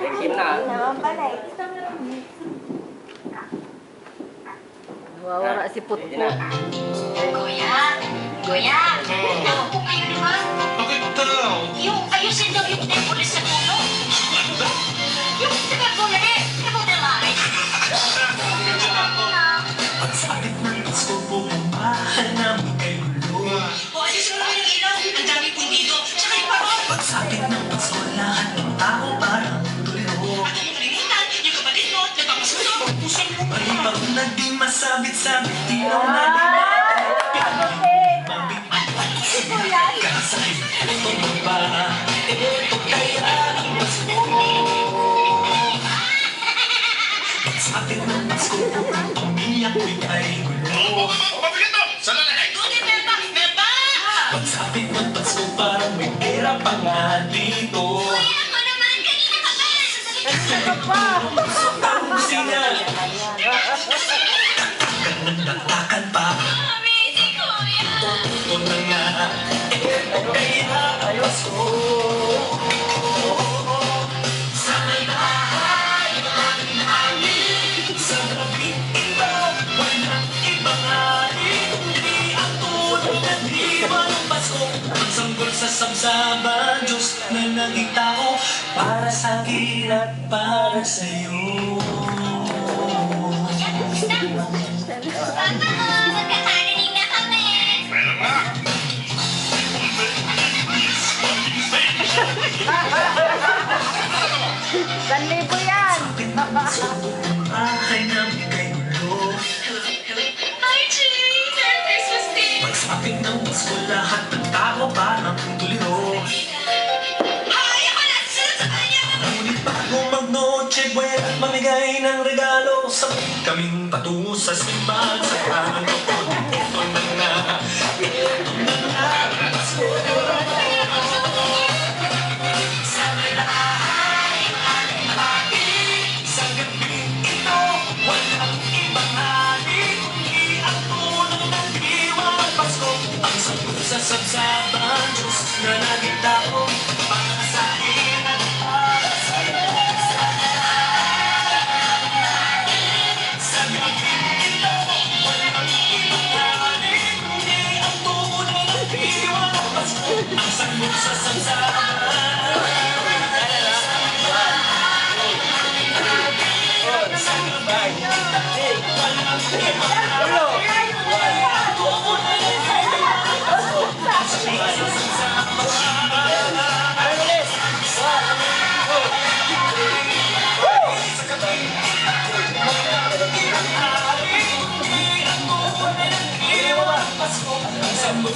Kim na. Naman pala eh. Nawawala si Putput. Kuya! Kuya! Naku kayo naman! Bakit daw? Yung ayusin daw yung temple sa puno. Yung temple eh! Temple light! Pagsapit ng Pasko po ang bahay namin kay gulo. O, ayusin mo yung ilaw. Ang dami po dito. Tsaka yung parol. Pagsapit ng Pasko lahat ng tao parang tuliro. At ang kalimutan, yung kapatid mo, nagpapasundo. Pusin mo pa. Pag naging masabit-sabit, tinaw na di kasay, ito ba? Ito kaya ang Pasko. Pagsapit ng Pasko po ang umiyak ay gulo. Mabigat to! Saan na lagay? Tuloy, Beba! Beba! Pagsapit ng Pasko parang may pera pa nga dito. Kuya, ako naman! Kanina ka ba? Kanina ka pa! Ang kusina Nagtakan pa Amazing, Kuya! Ito na nga Ito kaya ang Pasko. Sa may bahay namin hangin sa gabi ito walang ibang hari kundi ang tulog ng diwa ng Pasko. Ang sanggol sa sabsaban Diyos na naging tao para sa akin at para sa'yo. Papa mo, magkakarinig na kami! Meron na! Sanlibo yan! Bahay namin kay gulo. Archie! Merry Christmas Day! Pagsapit ng Pasko lahat ng tao parang tuliro. Hay! Ako na! Sunod sa kanya! Ngunit bago mag-Noche Buena at mamigay ng regalo, sabay kaming patungo sa simbahan sa kanang kapon. Ito na nga, ito na nga, Pasko. Sa may bahay namin hangin sa gabing ito walang ibang hari kundi ang tulong ng diwa ng Pasko. Ang sanggol sa sabsaban Diyos na naging tao para sa akin at para sa'yo. Sa gabing ito walang ibang hari kundi ang tulong ng diwa ng Pasko. Ang sanggol sa sabsaban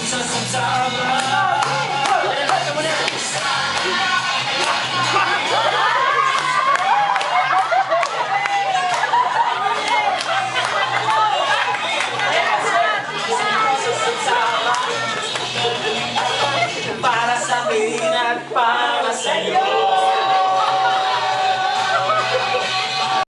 sa sabsaban